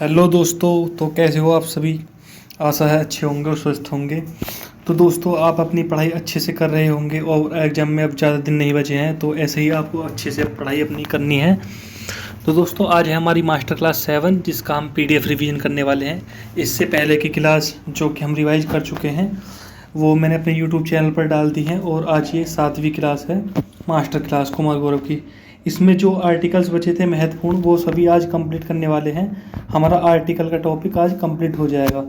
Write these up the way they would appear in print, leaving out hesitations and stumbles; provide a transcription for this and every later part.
Hello दोस्तों, तो कैसे हो आप सभी। आशा है अच्छे होंगे और स्वस्थ होंगे। तो दोस्तों, आप अपनी पढ़ाई अच्छे से कर रहे होंगे और एग्ज़ाम में अब ज़्यादा दिन नहीं बचे हैं, तो ऐसे ही आपको अच्छे से पढ़ाई अपनी करनी है। तो दोस्तों, आज है हमारी मास्टर क्लास 7 जिसका हम PDF रिवीजन करने वाले हैं। इससे पहले की क्लास जो कि हम रिवाइज कर चुके हैं वो मैंने अपने YouTube चैनल पर डाल दी है, और आज ये 7वीं क्लास है मास्टर क्लास कुमार गौरव की। इसमें जो आर्टिकल्स बचे थे महत्वपूर्ण वो सभी आज कंप्लीट करने वाले हैं। हमारा आर्टिकल का टॉपिक आज कंप्लीट हो जाएगा,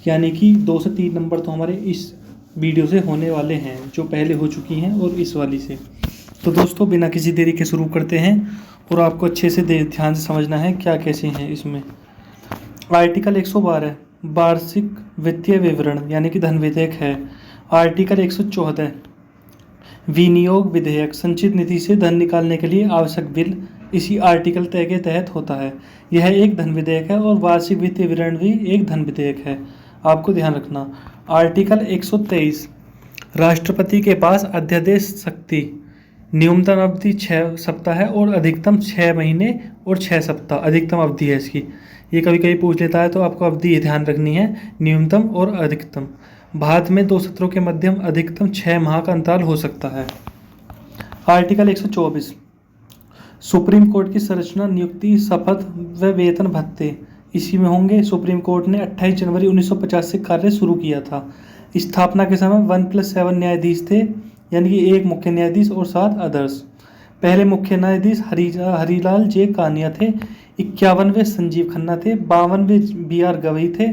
यानी कि 2 से 3 नंबर तो हमारे इस वीडियो से होने वाले हैं, जो पहले हो चुकी हैं और इस वाली से। तो दोस्तों, बिना किसी देरी के शुरू करते हैं, और आपको अच्छे से ध्यान से समझना है क्या कैसे हैं इसमें। आर्टिकल 112 वार्षिक वित्तीय विवरण यानी कि धन विधेयक है। आर्टिकल 114 विनियोग विधेयक संचित निधि से धन निकालने के लिए आवश्यक बिल इसी आर्टिकल तय के तहत होता है। यह एक धन विधेयक है और वार्षिक वित्तीय विवरण भी एक धन विधेयक है, आपको ध्यान रखना। आर्टिकल 123 राष्ट्रपति के पास अध्यादेश शक्ति। न्यूनतम अवधि 6 सप्ताह है और अधिकतम 6 महीने और 6 सप्ताह अधिकतम अवधि है इसकी। ये कभी कभी पूछ लेता है, तो आपको अवधि ये ध्यान रखनी है, न्यूनतम और अधिकतम। भारत में 2 सत्रों के मध्यम अधिकतम 6 माह का अंतराल हो सकता है। आर्टिकल 124 सुप्रीम कोर्ट की संरचना, नियुक्ति, शपथ व वेतन भत्ते इसी में होंगे। सुप्रीम कोर्ट ने 28 जनवरी 1950 से कार्य शुरू किया था। स्थापना के समय 1+7 न्यायाधीश थे, यानी कि 1 मुख्य न्यायाधीश और 7 अदर्स। पहले मुख्य न्यायाधीश हरिलाल जे कानिया थे। 51वें संजीव खन्ना थे। 52वें BR गवई थे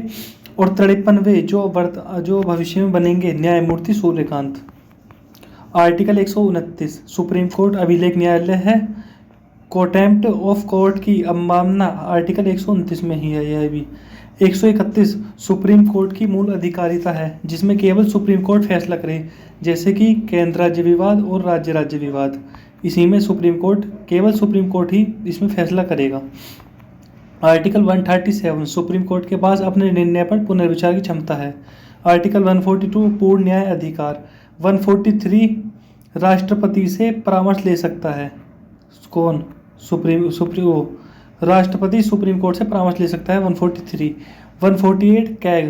और 53वें जो भविष्य में बनेंगे न्यायमूर्ति सूर्यकांत। आर्टिकल 129 सुप्रीम कोर्ट अभिलेख न्यायालय है। कंटेम्प्ट ऑफ कोर्ट की अवमानना आर्टिकल 129 में ही है यह भी। 131 सुप्रीम कोर्ट की मूल अधिकारिता है, जिसमें केवल सुप्रीम कोर्ट फैसला करे, जैसे कि केंद्र राज्य विवाद और राज्य राज्य विवाद। इसी में केवल सुप्रीम कोर्ट ही इसमें फैसला करेगा। आर्टिकल 137 सुप्रीम कोर्ट के पास अपने निर्णय पर पुनर्विचार की क्षमता है। आर्टिकल 142 पूर्ण न्याय अधिकार। 143 राष्ट्रपति से परामर्श ले सकता है। कौन? राष्ट्रपति सुप्रीम कोर्ट से परामर्श ले सकता है। 143 148 कैग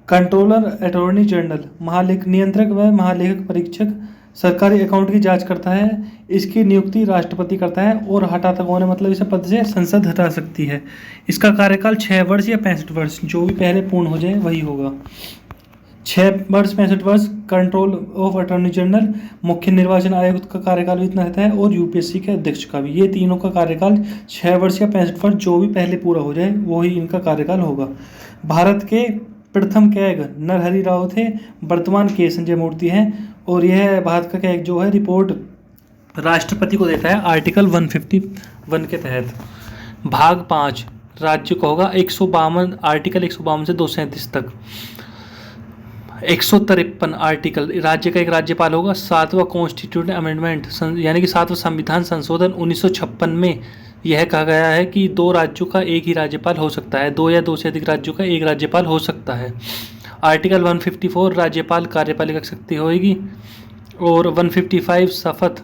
कंट्रोलर अटॉर्नी जनरल नियंत्रक व महालेखक परीक्षक सरकारी अकाउंट की जांच करता है। इसकी नियुक्ति राष्ट्रपति करता है और हटाता कौन है, मतलब इसे पद से संसद हटा सकती है। इसका कार्यकाल 6 वर्ष या 65 वर्ष, जो भी पहले पूर्ण हो जाए वही होगा। 6 वर्ष 65 वर्ष कंट्रोल ऑफ अटॉर्नी जनरल। मुख्य निर्वाचन आयुक्त का कार्यकाल भी इतना रहता है, और UPSC के अध्यक्ष का भी। ये तीनों का कार्यकाल 6 वर्ष या 65 वर्ष, जो भी पहले पूरा हो जाए वही इनका कार्यकाल होगा। भारत के प्रथम कैग नरहरि राव थे, वर्तमान के संजय मूर्ति हैं, और यह भारत का कैग जो है रिपोर्ट राष्ट्रपति को देता है आर्टिकल 151 के तहत। भाग 5 राज्य का होगा 152 आर्टिकल 152 से 237 तक। 153 आर्टिकल राज्य का एक राज्यपाल होगा। 7वां कॉन्स्टिट्यूशन अमेंडमेंट यानी कि 7वां संविधान संशोधन 1956 में यह कहा गया है कि 2 राज्यों का एक ही राज्यपाल हो सकता है। 2 या 2 से अधिक राज्यों का एक राज्यपाल हो सकता है। आर्टिकल 154 राज्यपाल कार्यपालिका शक्ति होगी। और 155 शपथ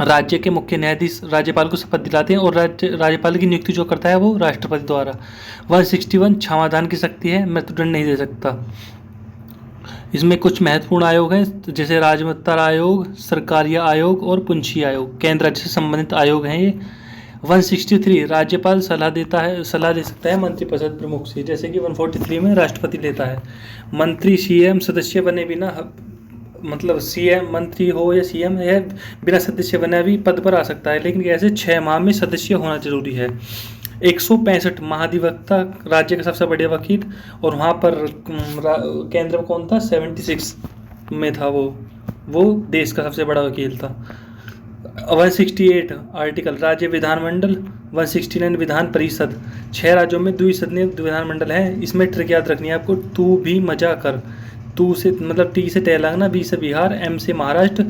राज्य के मुख्य न्यायाधीश राज्यपाल को शपथ दिलाते हैं, और राज्यपाल की नियुक्ति जो करता है वो राष्ट्रपति द्वारा। 161 क्षमादान की शक्ति है, मृत्युदंड नहीं दे सकता। इसमें कुछ महत्वपूर्ण आयोग हैं, जैसे राजमत्तर आयोग, सरकारिया आयोग और पुंछी आयोग। केंद्र राज्य से संबंधित आयोग हैं ये। 163 राज्यपाल सलाह दे सकता है मंत्रिपरिषद प्रमुख से, जैसे कि 143 में राष्ट्रपति लेता है। मंत्री CM सदस्य बने बिना, मतलब CM मंत्री हो या CM यह बिना सदस्य बने भी पद पर आ सकता है, लेकिन ऐसे 6 माह में सदस्य होना जरूरी है। 165 महाधिवक्ता राज्य का सबसे बड़े वकील, और वहाँ पर केंद्र में कौन था? 76 में था वो देश का सबसे बड़ा वकील था। 168 आर्टिकल राज्य विधानमंडल। 169 विधान परिषद। 6 राज्यों में द्विसदनीय विधानमंडल है। इसमें ट्रिक याद रखनी है आपको, तू भी मजा कर। तू से मतलब T से तेलंगाना, B से बिहार, M से महाराष्ट्र,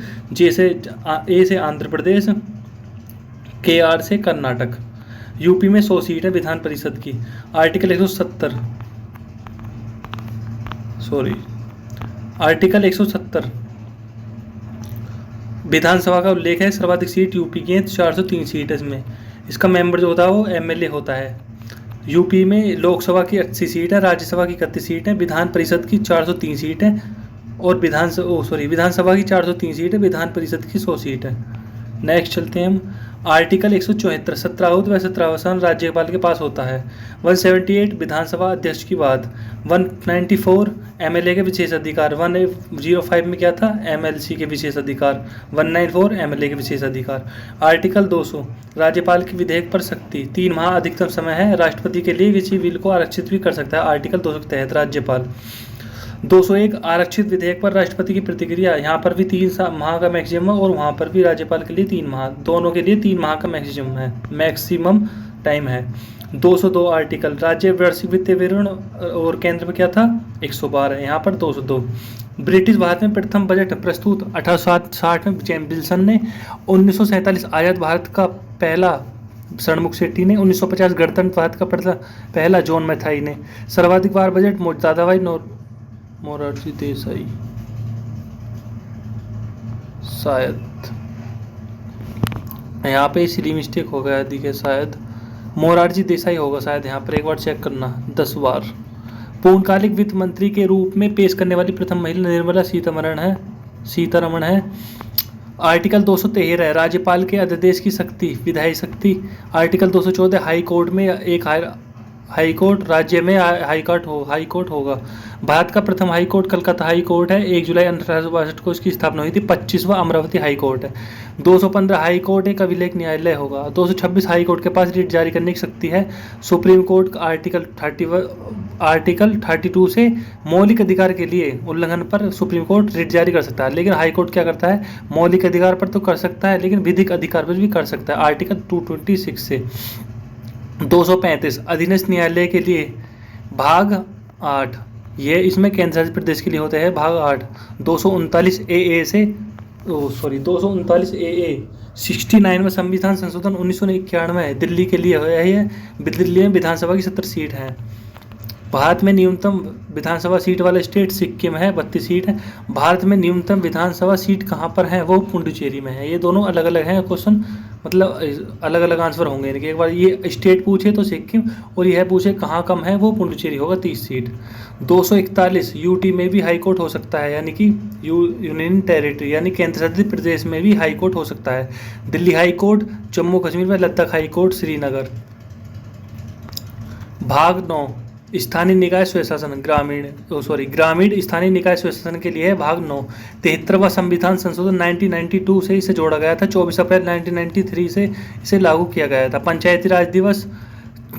A से आंध्र प्रदेश, KR से कर्नाटक। UP में 100 सीट है विधान परिषद की। आर्टिकल 170 विधानसभा का उल्लेख है। सर्वाधिक सीट UP की है, 403 सीट है इसमें। इसका मेंबर जो होता है वो MLA होता है। यूपी में लोकसभा की 80 सीट है, राज्यसभा की 31 सीट है, विधान परिषद की 403 सीट है और विधानसभा की 403 सीट है, विधान परिषद की 100 सीट है। नेक्स्ट चलते हैं हम। आर्टिकल 174 17 व 17 राज्यपाल के पास होता है। 178 विधानसभा अध्यक्ष की बात। 194 एमएलए के विशेष अधिकार। 105 में क्या था, एमएलसी के विशेष अधिकार। 194 एमएलए के विशेष अधिकार। आर्टिकल 200 राज्यपाल की विधेयक पर शक्ति। 3 माह अधिकतम समय है। राष्ट्रपति के लिए किसी बिल को आरक्षित भी कर सकता है आर्टिकल 200 के तहत राज्यपाल। 201 आरक्षित विधेयक पर राष्ट्रपति की प्रतिक्रिया। यहाँ पर भी 3 माह का मैक्सिमम है और वहाँ पर भी राज्यपाल के लिए 3 माह, दोनों के लिए 3 माह का मैक्सिमम टाइम है। 202 आर्टिकल राज्य वार्षिक वित्तीय विवरण और केंद्र में क्या था 112, यहाँ पर 202। ब्रिटिश भारत में प्रथम बजट प्रस्तुत 1860 में जेम्स विल्सन ने। 1947 आज़ाद भारत का पहला षणमुख शेट्टी ने। 1950 गणतंत्र भारत का पहला जॉन मैथाई ने। सर्वाधिक बार बजट दादाभाई मोरारजी देसाई, शायद यहाँ पे इसलिए मिस्टेक हो गया दिखे, शायद मोरारजी देसाई होगा शायद, यहाँ पर एक बार चेक करना 10 बार। पूर्णकालिक वित्त मंत्री के रूप में पेश करने वाली प्रथम महिला निर्मला सीतारमण है। आर्टिकल 213 है राज्यपाल के अध्यादेश की शक्ति, विधायी शक्ति। आर्टिकल 214 हाई कोर्ट में एक हाई कोर्ट, राज्य में हाई कोर्ट होगा। भारत का प्रथम high court Calcutta high court है। 1 जुलाई 1862 को इसकी स्थापना हुई थी। 25वां अमरावती हाई कोर्ट है। 215 हाई कोर्ट एक अभिलेख न्यायालय होगा। 226 हाई कोर्ट के पास रिट जारी करने की शक्ति है। सुप्रीम कोर्ट आर्टिकल 32 से मौलिक अधिकार के लिए उल्लंघन पर सुप्रीम कोर्ट रिट जारी कर सकता है, लेकिन हाई कोर्ट क्या करता है, मौलिक अधिकार पर तो कर सकता है लेकिन विधिक अधिकार पर भी कर सकता है आर्टिकल 226 से। 235 अधीनस्थ न्यायालय के लिए भाग 8, ये इसमें केंद्र शासित प्रदेश के लिए होते हैं भाग 8। 239 AA से 239 AA 69 में संविधान संशोधन 1991 है, दिल्ली के लिए है। दिल्ली में विधानसभा की 70 सीट हैं। भारत में न्यूनतम विधानसभा सीट वाला स्टेट सिक्किम है, 32 सीट है। भारत में न्यूनतम विधानसभा सीट कहाँ पर है, वो पुडुचेरी में है। ये दोनों अलग अलग हैं क्वेश्चन, मतलब अलग अलग आंसर होंगे इनके। एक बार ये स्टेट पूछे तो सिक्किम और यह पूछे कहाँ कम है, वो पुडुचेरी होगा 30 सीट। 241 यूटी में भी हाई कोर्ट हो सकता है, यानी कि यूनियन टेरिटरी यानी केंद्र शासित प्रदेश में भी हाई कोर्ट हो सकता है। दिल्ली हाई कोर्ट, जम्मू कश्मीर में लद्दाख हाई कोर्ट, श्रीनगर। भाग 9 स्थानीय निकाय स्वशासन ग्रामीण स्थानीय निकाय स्वशासन के लिए है भाग 9। 73वां संविधान संशोधन 1992 से इसे जोड़ा गया था। 24 अप्रैल 1993 से इसे लागू किया गया था। पंचायती राज दिवस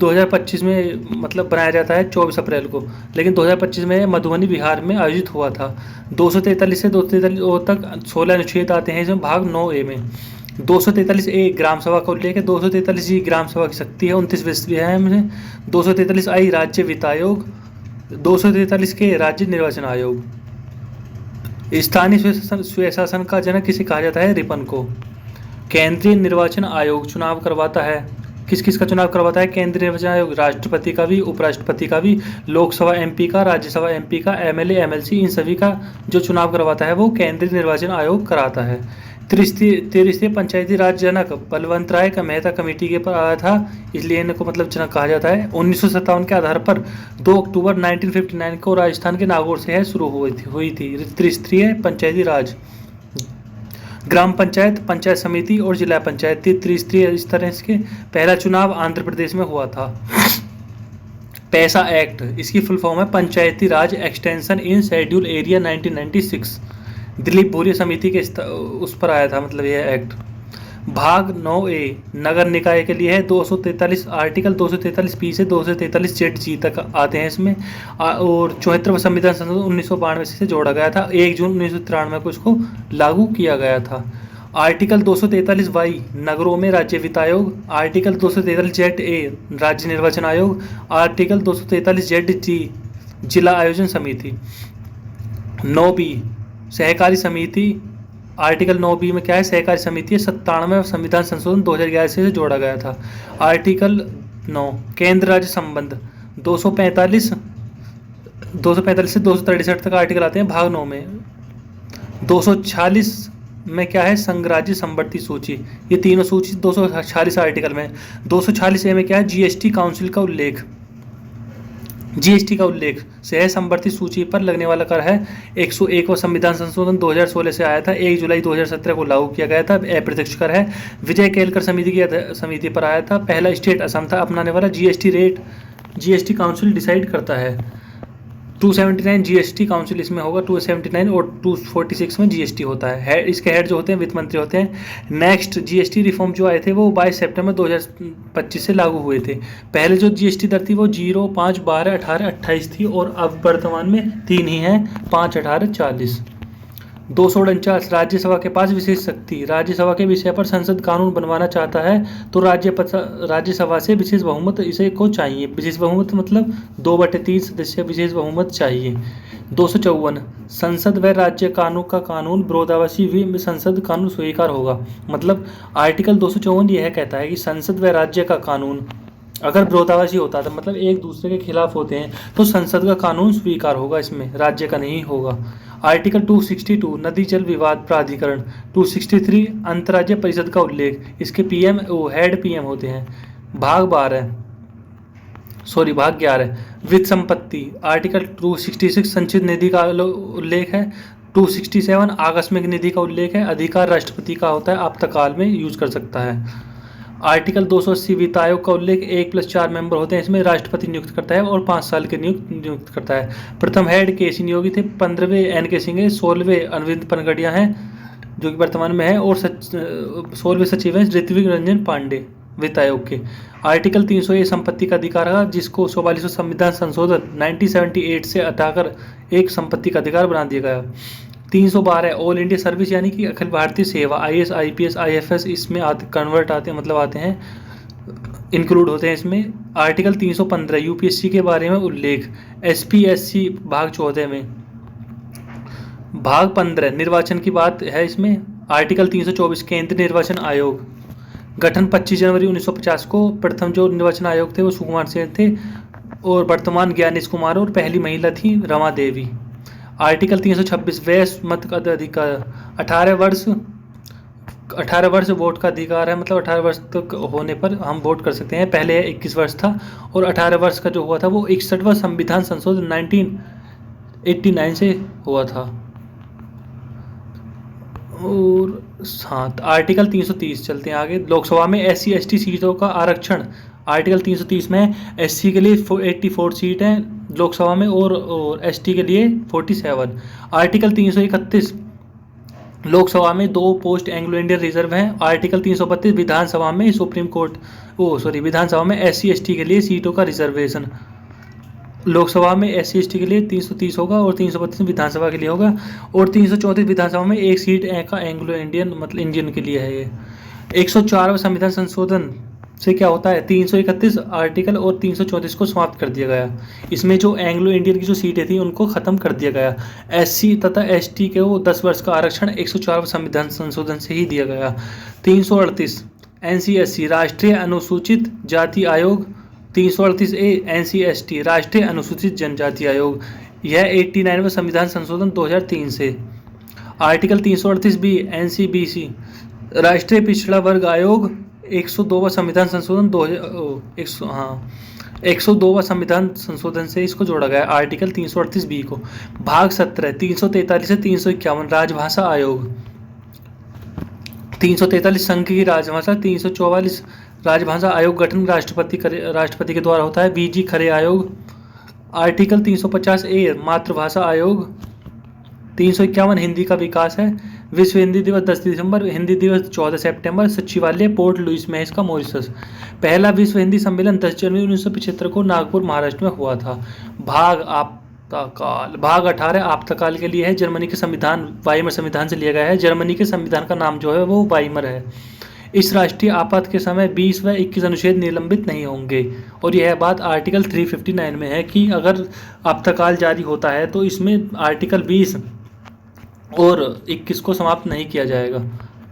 2025 में मतलब बनाया जाता है 24 अप्रैल को, लेकिन 2025 में मधुबनी बिहार में आयोजित हुआ था। 243 से 243 तक 16 अनुच्छेद आते हैं इसमें भाग 9A में। 243A ग्राम सभा को लेकर 243G ग्राम सभा की शक्ति है, 29 विषय है इनमें। 243I राज्य वित्त आयोग, 243K राज्य निर्वाचन आयोग। स्थानीय स्वशासन का जनक किसे कहा जाता है, रिपन को। केंद्रीय निर्वाचन आयोग चुनाव करवाता है, किस किस का चुनाव करवाता है केंद्रीय निर्वाचन आयोग, राष्ट्रपति का भी, उपराष्ट्रपति का भी, लोकसभा MP का, राज्यसभा MP का, MLA MLC इन सभी का जो चुनाव करवाता है वो केंद्रीय निर्वाचन आयोग कराता है। त्रिस्तरीय पंचायती राज जनक बलवंत राय का मेहता कमेटी के पर आया था, इसलिए इनको मतलब जनक कहा जाता है। 1957 के आधार पर 2 अक्टूबर 1959 को राजस्थान के नागौर से शुरू हुई थी त्रिस्तरीय पंचायती राज। ग्राम पंचायत, पंचायत समिति और जिला पंचायत त्रिस्तरीय इस तरह के पहला चुनाव आंध्र प्रदेश में हुआ था। पैसा एक्ट, इसकी फुल फॉर्म है Panchayati Raj extension in schedule area 1996। Dilip Bhuria समिति के उस पर आया था मतलब यह एक्ट। भाग 9A नगर निकाय के लिए है। 243 आर्टिकल 243B से 243ZG तक आते हैं इसमें। और 74वां संविधान संशोधन 1992 से जोड़ा गया था। 1 जून 1993 को इसको लागू किया गया था। आर्टिकल 243Y नगरों में राज्य वित्त आयोग। आर्टिकल 243ZA राज्य निर्वाचन आयोग। आर्टिकल 243ZG जिला आयोजन समिति। 9B सहकारी समिति। आर्टिकल 9B में क्या है, सहकारी समिति है। 97वें संविधान संशोधन 2011 से जोड़ा गया था। आर्टिकल 9 केंद्र राज्य संबंध। 245 से 263 तक आर्टिकल आते हैं भाग 9 में। 246 में क्या है, संघ राज्य संवर्ती सूची। ये तीनों सूची 246 आर्टिकल में। 246A में क्या है, GST काउंसिल का उल्लेख। जीएसटी का उल्लेख से संवर्धित सूची पर लगने वाला कर है 101वां संविधान संशोधन 2016 से आया था। 1 जुलाई 2017 को लागू किया गया था। अप्रत्यक्ष कर है विजय केलकर समिति पर आया था। पहला स्टेट असम था अपनाने वाला। GST rate GST council decide करता है। 279 जीएसटी काउंसिल इसमें होगा, 279 और 246 में जीएसटी होता है। इसके हेड जो होते हैं वित्त मंत्री होते हैं। नेक्स्ट जीएसटी रिफॉर्म जो आए थे वो 22 सितंबर 2025 से लागू हुए थे। पहले जो जीएसटी दर थी वो 0, 5, 12, 18, 28 थी और अब वर्तमान में 3 ही है, 5, 18, 40। 249 राज्यसभा के पास विशेष शक्ति। राज्यसभा के विषय पर संसद कानून बनवाना चाहता है तो राज्यसभा से विशेष बहुमत इसे को चाहिए। विशेष बहुमत मतलब 2/3 सदस्य विशेष बहुमत चाहिए। 254 संसद व राज्य कानून का कानून विरोधाभासी भी संसद कानून स्वीकार होगा। मतलब आर्टिकल 254 यह कहता है कि संसद व राज्य का कानून अगर विरोधाभासी होता है तो मतलब एक दूसरे के खिलाफ होते हैं तो संसद का कानून स्वीकार होगा, इसमें राज्य का नहीं होगा। आर्टिकल 262 नदी जल विवाद प्राधिकरण। 263 अंतर्राज्य परिषद का उल्लेख। इसके पीएम हेड पीएम होते हैं। भाग 11 वित्त संपत्ति। आर्टिकल 266 संचित निधि का उल्लेख है। 267 आकस्मिक निधि का उल्लेख है। अधिकार राष्ट्रपति का होता है, आपातकाल में यूज कर सकता है। आर्टिकल 280 वित्त आयोग का उल्लेख। 1+4 मेंबर होते हैं, इसमें राष्ट्रपति नियुक्त करता है और 5 साल के नियुक्त करता है। प्रथम हेड केसी नियोगी थे। 15वें एन.के. सिंह है। 16वें अरविंद पनगड़िया हैं जो कि वर्तमान में है और 16वें सचिव हैं ऋत्विक रंजन पांडे वित्त आयोग के। आर्टिकल 300 संपत्ति का अधिकार है जिसको 44वां संविधान संशोधन 1978 से हटाकर एक संपत्ति का अधिकार बना दिया गया। 312 ऑल इंडिया सर्विस यानी कि अखिल भारतीय सेवा। आईएएस, आईपीएस, आईएफएस इसमें आते हैं, इंक्लूड होते हैं इसमें। आर्टिकल 315 यूपीएससी के बारे में उल्लेख। एसपीएससी भाग 14 में। भाग 15 निर्वाचन की बात है इसमें। आर्टिकल 324 केंद्रीय निर्वाचन आयोग। गठन 25 जनवरी 1950 को। प्रथम जो निर्वाचन आयोग थे वो सुकुमार सेन थे और वर्तमान ज्ञानेश कुमार और पहली महिला थी रमा देवी। आर्टिकल 326 वयस्क मत का अधिकार। 18 वर्ष वोट का अधिकार है, मतलब 18 वर्ष तक होने पर हम वोट कर सकते हैं। पहले 21 वर्ष था और 18 वर्ष का जो हुआ था वो 61वां संविधान संशोधन 1989 से हुआ था। और 7 आर्टिकल 330 चलते हैं आगे। लोकसभा में SC ST सीटों का आरक्षण। आर्टिकल 330 में SC के लिए 84 सीट हैं लोकसभा में और ST के लिए 47। आर्टिकल 331 लोकसभा में 2 पोस्ट एंग्लो इंडियन रिजर्व हैं। आर्टिकल 332 विधानसभा में विधानसभा में SC ST के लिए सीटों का रिजर्वेशन। लोकसभा में SC ST के लिए 330 होगा और 332 विधानसभा के लिए होगा और 334 विधानसभा में 1 सीट का एंग्लो इंडियन मतलब इंडियन के लिए है ये। 104वां संविधान संशोधन से क्या होता है 331 आर्टिकल और 334 को समाप्त कर दिया गया। इसमें जो एंग्लो इंडियन की जो सीटें थी उनको खत्म कर दिया गया। SC तथा ST के वो 10 वर्ष का आरक्षण 104वां संविधान संशोधन से ही दिया गया। 338 NCSC राष्ट्रीय अनुसूचित जाति आयोग। 338A NCST राष्ट्रीय अनुसूचित जनजाति आयोग। यह 89वां संविधान संशोधन 2003 से। आर्टिकल 338B NCBC राष्ट्रीय पिछड़ा वर्ग आयोग। 102वां संविधान संशोधन 102वां संविधान संशोधन से इसको जोड़ा गया आर्टिकल 338B को। भाग 17 343 से 351 राजभाषा आयोग। 343 संघ की राजभाषा। 344 राजभाषा आयोग गठन राष्ट्रपति के द्वारा होता है। BG खरे आयोग। आर्टिकल 350A मातृभाषा आयोग। 351 हिंदी का विकास है। विश्व हिंदी दिवस 10 दिसंबर, हिंदी दिवस 14 सितंबर। सचिवालय पोर्ट लुइस में है इसका, मॉरिशस। पहला विश्व हिंदी सम्मेलन 10 जनवरी 1975 को नागपुर महाराष्ट्र में हुआ था। भाग 18 आपातकाल के लिए है। जर्मनी के संविधान वाइमर संविधान से लिया गया है। जर्मनी के संविधान का नाम जो है वो वाइमर है। इस राष्ट्रीय आपात के समय 20 व 21 अनुच्छेद निलंबित नहीं होंगे और यह बात आर्टिकल 359 में है कि अगर आपातकाल जारी होता है तो इसमें आर्टिकल 20 और 21 को समाप्त नहीं किया जाएगा,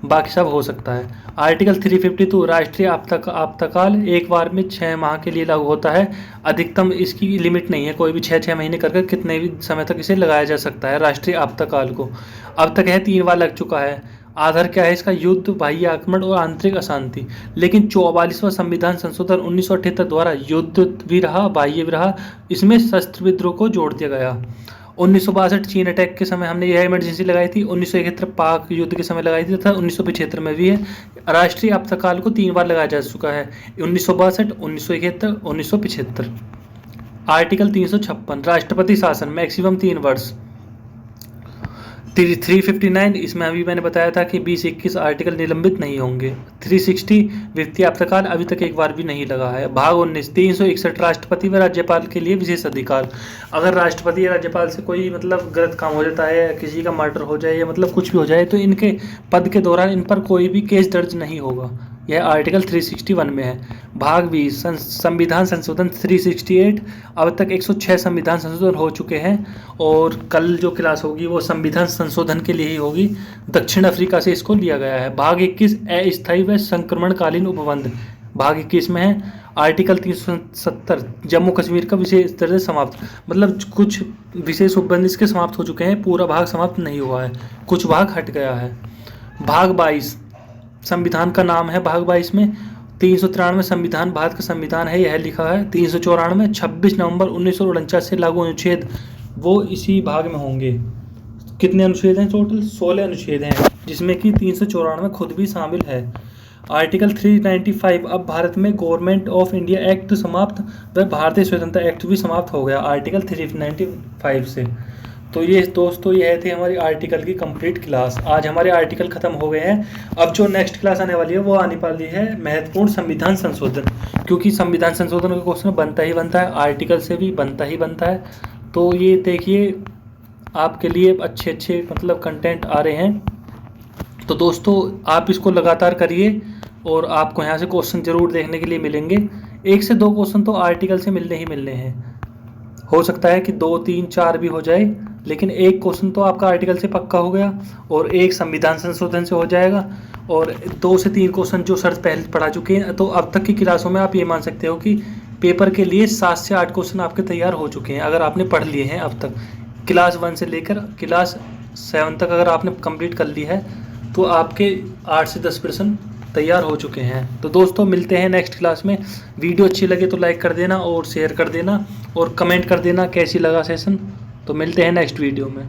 बाकी सब हो सकता है। आर्टिकल 352 राष्ट्रीय आपातकाल एक बार में 6 माह के लिए लागू होता है। अधिकतम इसकी लिमिट नहीं है, कोई भी 6 महीने करके कितने भी समय तक इसे लगाया जा सकता है राष्ट्रीय आपातकाल को। अब तक यह 3 बार लग चुका है। आधार क्या है इसका? युद्ध, बाह्य आक्रमण और आंतरिक अशांति। लेकिन 44वां संविधान संशोधन 1978 द्वारा युद्ध भी रहा, बाह्य भी रहा, इसमें शस्त्र विद्रोह को जोड़ दिया गया। 1962 चीन अटैक के समय हमने यह इमरजेंसी लगाई थी, 1971 पाक युद्ध के समय लगाई थी तथा 1975 में भी है। राष्ट्रीय आपातकाल को 3 बार लगाया जा चुका है, 1962, 1971, 1975। आर्टिकल 356 राष्ट्रपति शासन मैक्सिमम 3 वर्ष। 359 इसमें अभी मैंने बताया था कि 20-21 आर्टिकल निलंबित नहीं होंगे। 360 वित्तीय आपातकाल अभी तक एक बार भी नहीं लगा है। भाग 19 361 राष्ट्रपति व राज्यपाल के लिए विशेष अधिकार। अगर राष्ट्रपति या राज्यपाल से कोई मतलब गलत काम हो जाता है, किसी का मर्डर हो जाए या मतलब कुछ भी हो जाए, तो इनके पद के दौरान इन पर कोई भी केस दर्ज नहीं होगा। यह आर्टिकल 361 में है। भाग 20 संविधान संशोधन 368। अब तक 106 संविधान संशोधन हो चुके हैं और कल जो क्लास होगी वो संविधान संशोधन के लिए ही होगी। दक्षिण अफ्रीका से इसको लिया गया है। भाग 21 अस्थायी व संक्रमणकालीन उपबंध। भाग 21 में है आर्टिकल 370 जम्मू कश्मीर का विशेष दर्जा समाप्त। मतलब कुछ विशेष उपबंध इसके समाप्त हो चुके हैं, पूरा भाग समाप्त नहीं हुआ है, कुछ भाग हट गया है। भाग 22 संविधान का नाम है। भाग 22 में 393 संविधान भारत का संविधान है, यह लिखा है। 394 26 नवंबर 1949 से लागू अनुच्छेद वो इसी भाग में होंगे। कितने अनुच्छेद हैं? टोटल 16 अनुच्छेद हैं, जिसमें कि 394 खुद भी शामिल है। आर्टिकल 395 अब भारत में गवर्नमेंट ऑफ इंडिया एक्ट समाप्त व भारतीय स्वतंत्रता एक्ट भी समाप्त हो गया आर्टिकल 395 से। तो ये दोस्तों यह थी हमारी आर्टिकल की कंप्लीट क्लास। आज हमारे आर्टिकल खत्म हो गए हैं। अब जो नेक्स्ट क्लास आने वाली है वो आने वाली है महत्वपूर्ण संविधान संशोधन, क्योंकि संविधान संशोधन का क्वेश्चन बनता ही बनता है, आर्टिकल से भी बनता ही बनता है। तो ये देखिए आपके लिए अच्छे अच्छे मतलब कंटेंट आ रहे हैं। तो दोस्तों आप इसको लगातार करिए और आपको यहाँ से क्वेश्चन जरूर देखने के लिए मिलेंगे। 1 से 2 क्वेश्चन तो आर्टिकल से मिलने ही मिलने हैं। हो सकता है कि 2, 3, 4 भी हो जाए, लेकिन एक क्वेश्चन तो आपका आर्टिकल से पक्का हो गया और एक संविधान संशोधन से हो जाएगा और 2 से 3 क्वेश्चन जो सर पहले पढ़ा चुके हैं। तो अब तक की क्लासों में आप ये मान सकते हो कि पेपर के लिए 7 से 8 क्वेश्चन आपके तैयार हो चुके हैं, अगर आपने पढ़ लिए हैं। अब तक क्लास 1 से लेकर क्लास 7 तक अगर आपने कंप्लीट कर ली है तो आपके 8 से 10% तैयार हो चुके हैं। तो दोस्तों मिलते हैं नेक्स्ट क्लास में। वीडियो अच्छी लगे तो लाइक कर देना और शेयर कर देना और कमेंट कर देना कैसी लगा सेशन। तो मिलते हैं नेक्स्ट वीडियो में।